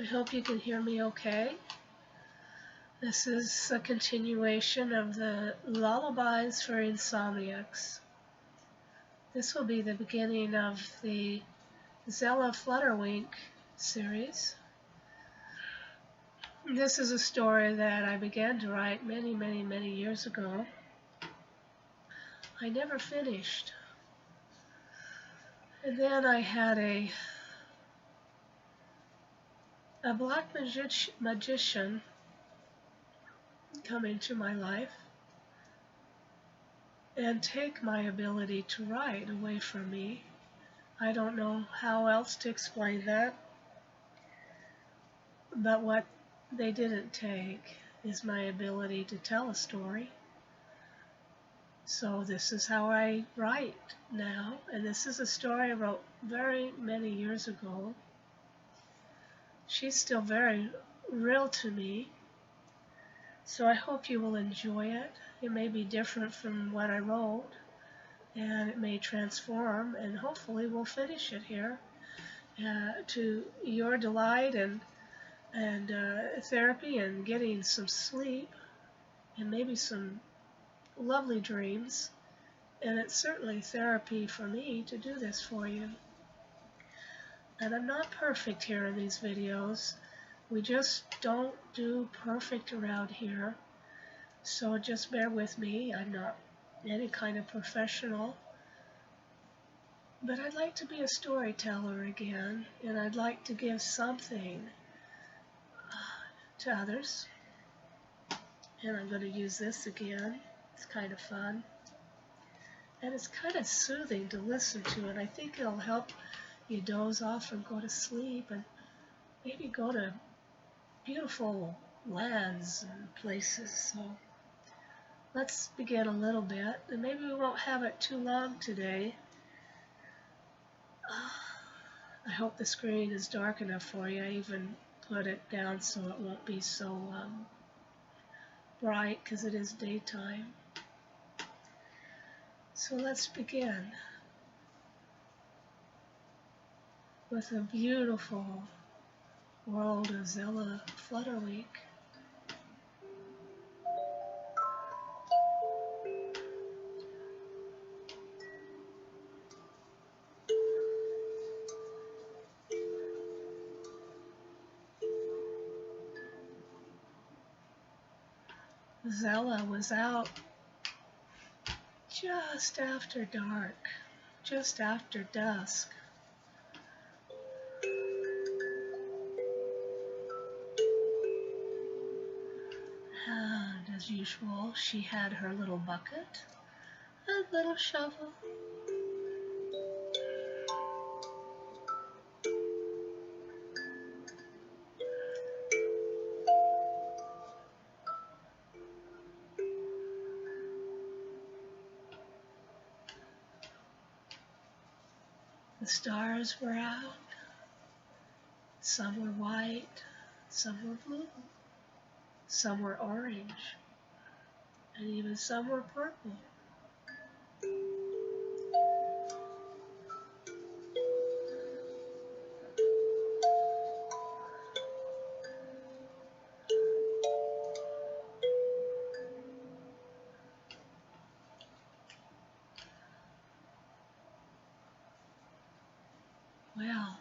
hope you can hear me okay. This is a continuation of the lullabies for Insomniacs. This will be the beginning of the Zella Flutterwink series. This is a story that I began to write many years ago. I never finished. And then I had a black magician come into my life and take my ability to write away from me. I don't know how else to explain that, but what they didn't take is my ability to tell a story. So this is how I write now, and this is a story I wrote very many years ago. She's still very real to me, so I hope you will enjoy it. It may be different from what I wrote, and it may transform, and hopefully we'll finish it here to your delight and therapy and getting some sleep and maybe some lovely dreams. And it's certainly therapy for me to do this for you. And I'm not perfect here in these videos. We just don't do perfect around here. So just bear with me. I'm not any kind of professional. But I'd like to be a storyteller again, and I'd like to give something to others. And I'm going to use this again. It's kind of fun. And it's kind of soothing to listen to, and I think it'll help you doze off and go to sleep and maybe go to beautiful lands and places. So let's begin a little bit, and maybe we won't have it too long today. I hope the screen is dark enough for you. I even put it down so it won't be so bright because it is daytime. So let's begin with a beautiful world of Zella Flutterwink. Zella was out just after dark, just after dusk. And as usual, she had her little bucket and little shovel. The stars were out. Some were white, some were blue, some were orange, and even some were purple. Well,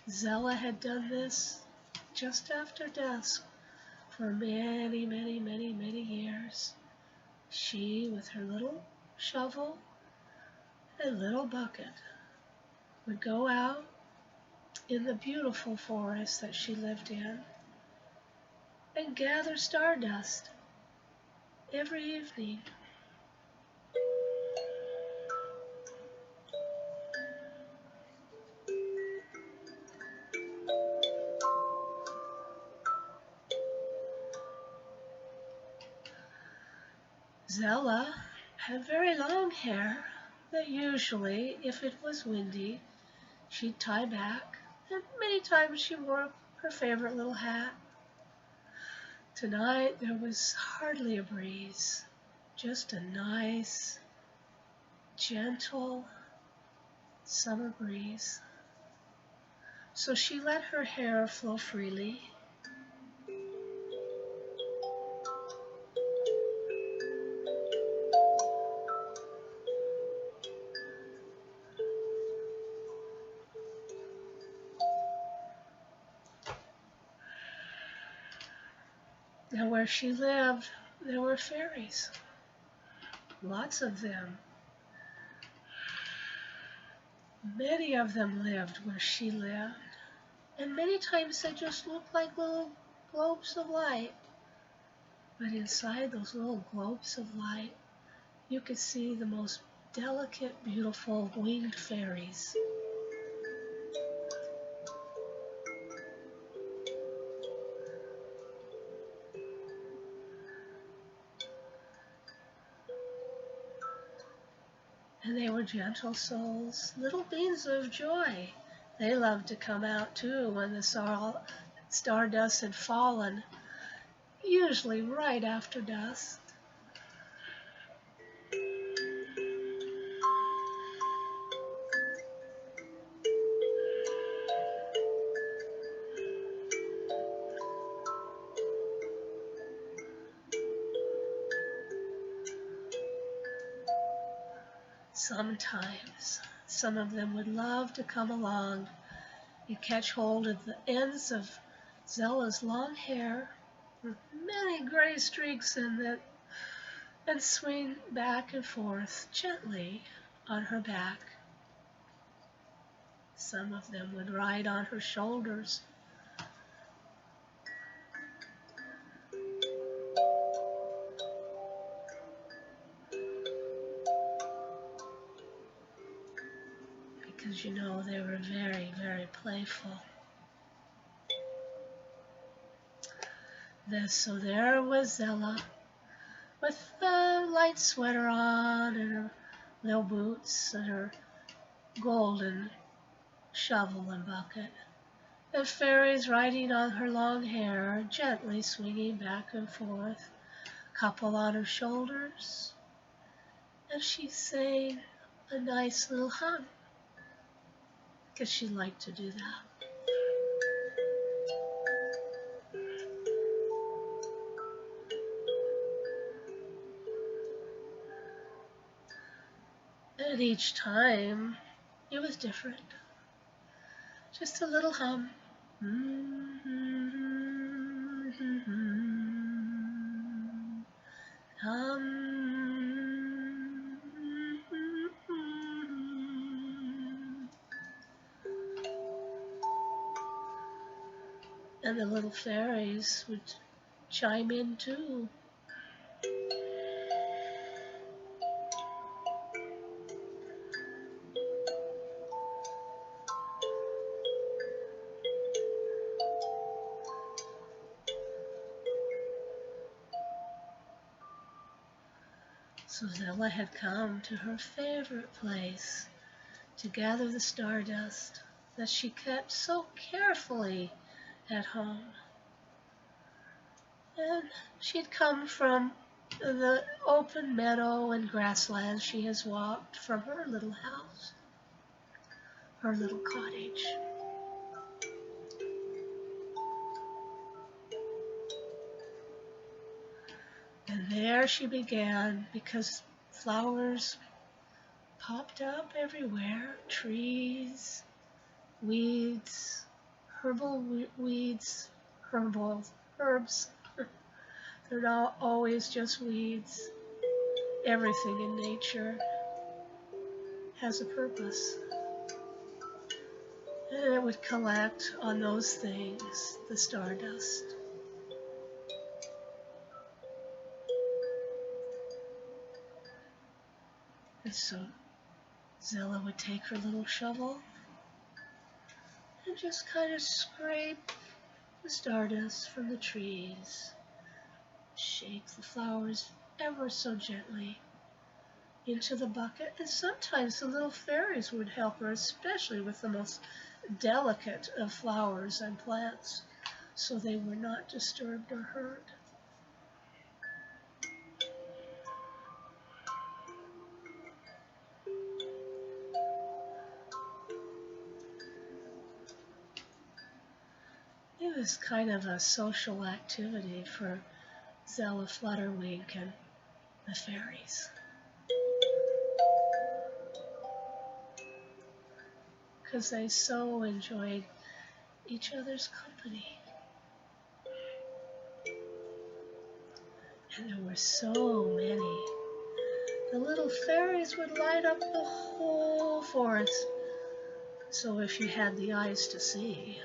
Zella had done this just after dusk for many years. She, with her little shovel and little bucket, would go out in the beautiful forest that she lived in and gather stardust every evening. Zella had very long hair that usually, if it was windy, she'd tie back, and many times she wore her favorite little hat. Tonight there was hardly a breeze, just a nice, gentle summer breeze. So she let her hair flow freely. And where she lived, there were fairies. Lots of them. Many of them lived where she lived. And many times they just looked like little globes of light. But inside those little globes of light, you could see the most delicate, beautiful winged fairies. And they were gentle souls, little beings of joy. They loved to come out too when the stardust had fallen, usually right after dusk. Sometimes some of them would love to come along and catch hold of the ends of Zella's long hair with many gray streaks in it and swing back and forth gently on her back. Some of them would ride on her shoulders. Because you know they were very, very playful. So there was Zella with a light sweater on and her little boots and her golden shovel and bucket. The fairies riding on her long hair, gently swinging back and forth, a couple on her shoulders, and she sang a nice little hum, because she liked to do that. And each time, it was different. Just a little hum. Hum. And the little fairies would chime in too. So Zella had come to her favorite place to gather the stardust that she kept so carefully at home. And she'd come from the open meadow and grassland she has walked from her little house, her little cottage. And there she began, because flowers popped up everywhere, trees, weeds, herbal weeds, herbs. They're not always just weeds. Everything in nature has a purpose. And it would collect on those things, the stardust. And so Zella would take her little shovel and just kind of scrape the stardust from the trees, shake the flowers ever so gently into the bucket, and sometimes the little fairies would help her, especially with the most delicate of flowers and plants, so they were not disturbed or hurt. It was kind of a social activity for Zella Flutterwink and the fairies, because they so enjoyed each other's company. And there were so many. The little fairies would light up the whole forest. So if you had the eyes to see,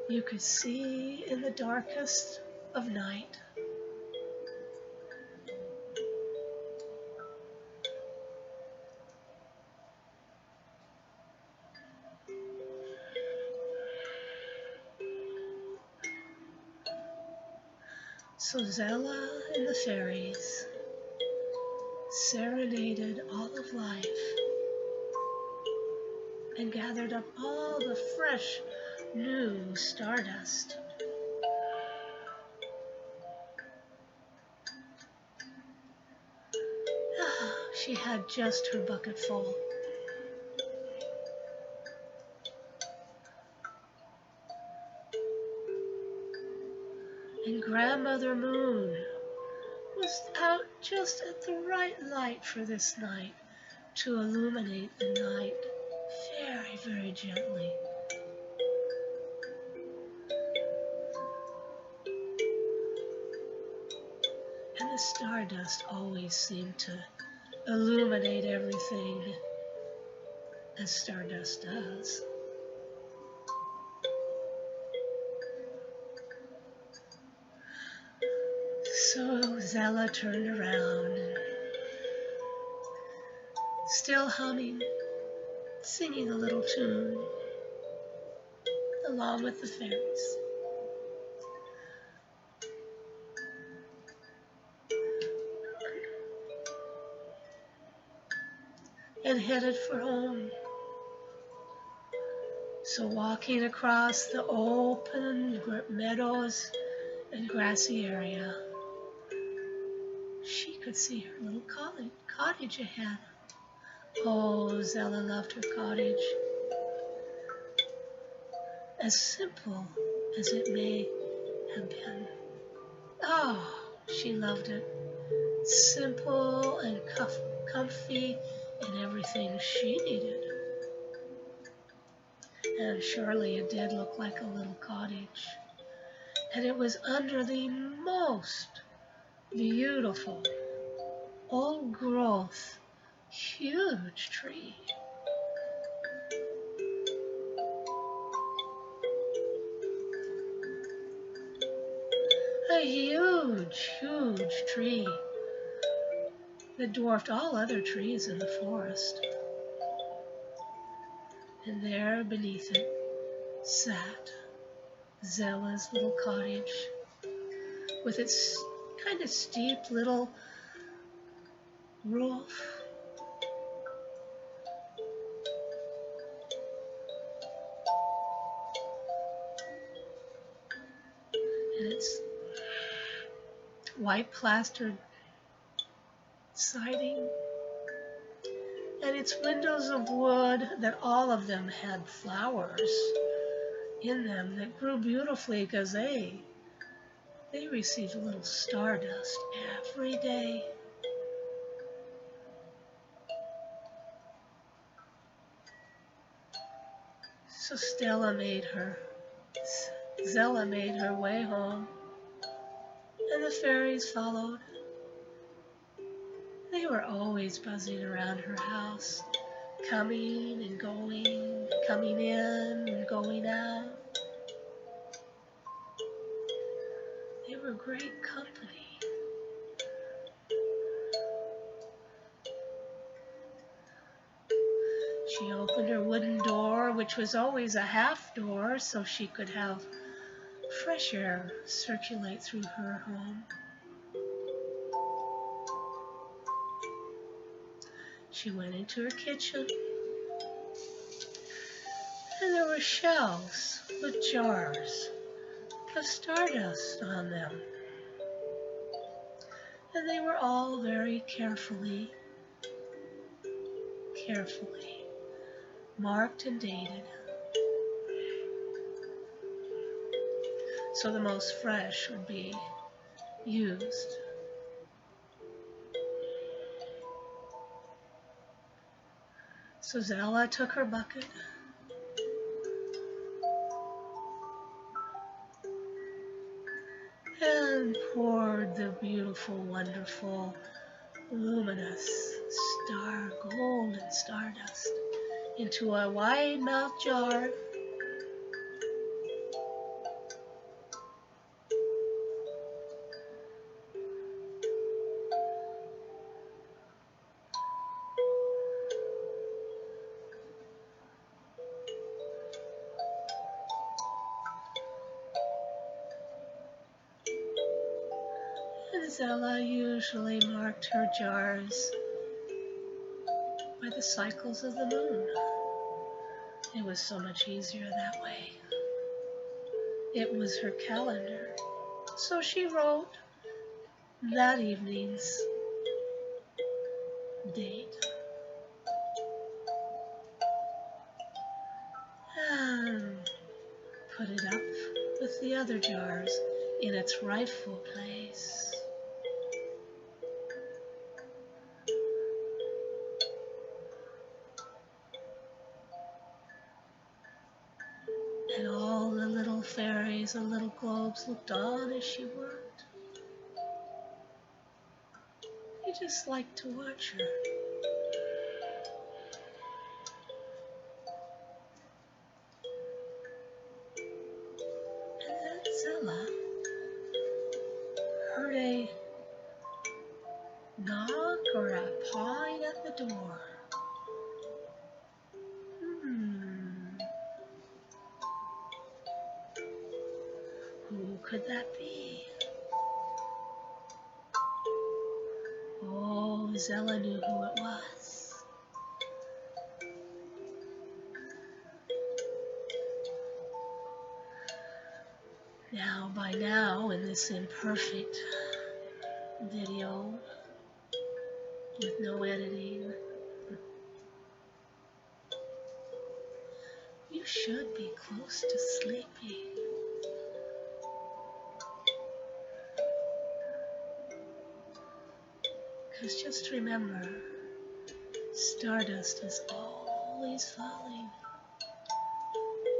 you could see in the darkest of night. So Zella and the fairies serenaded all of life and gathered up all the fresh, new stardust. She had just her bucket full. And Grandmother Moon was out just at the right light for this night to illuminate the night very, very gently. And the stardust always seemed to illuminate everything, as stardust does. So Zella turned around, and still humming, singing a little tune, along with the fairies. And headed for home. So walking across the open meadows and grassy area, she could see her little cottage ahead. Oh, Zella loved her cottage. As simple as it may have been. Oh, she loved it. Simple and comfy and everything she needed. And surely it did look like a little cottage. And it was under the most beautiful, old growth, huge tree. A huge, huge tree that dwarfed all other trees in the forest. And there beneath it sat Zella's little cottage with its kind of steep little roof. And its white plastered siding. And its windows of wood that all of them had flowers in them that grew beautifully because they received a little stardust every day. So Zella made her way home, and the fairies followed. They were always buzzing around her house, coming and going, coming in and going out. They were great company. She opened her wooden door, which was always a half door, so she could have fresh air circulate through her home. She went into her kitchen, and there were shelves with jars of stardust on them. And they were all very carefully marked and dated. so the most fresh would be used. So Zella took her bucket and poured the beautiful, wonderful, luminous golden stardust into a wide-mouthed jar. And Zella usually marked her jars by the cycles of the moon. It was so much easier that way. It was her calendar. So she wrote that evening's date and put it up with the other jars in its rightful place. And all the little fairies and little globes looked on as she worked. They just liked to watch her. And then Zella heard a knock or a pawing at the door. Who could that be? Oh, Zella knew who it was. By now, in this imperfect video with no editing, you should be close to sleeping. Because just remember, stardust is always falling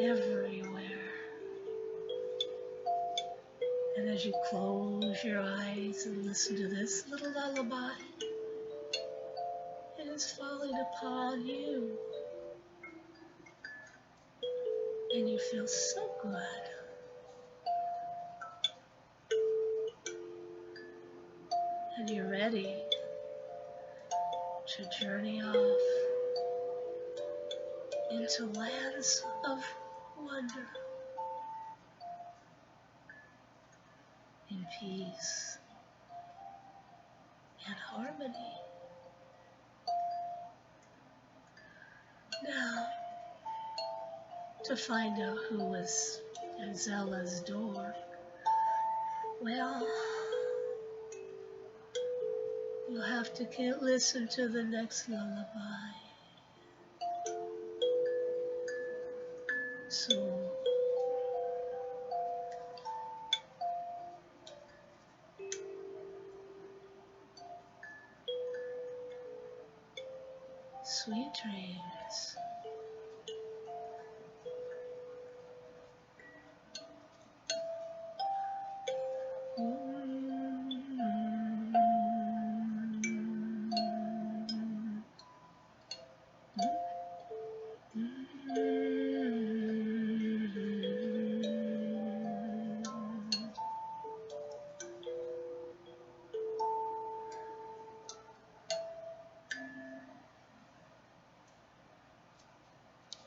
everywhere. And as you close your eyes and listen to this little lullaby, it is falling upon you. And you feel so good. And you're ready to journey off into lands of wonder, in peace and harmony. Now, to find out who was at Zella's door, well, you'll have to listen to the next lullaby. So, sweet dreams.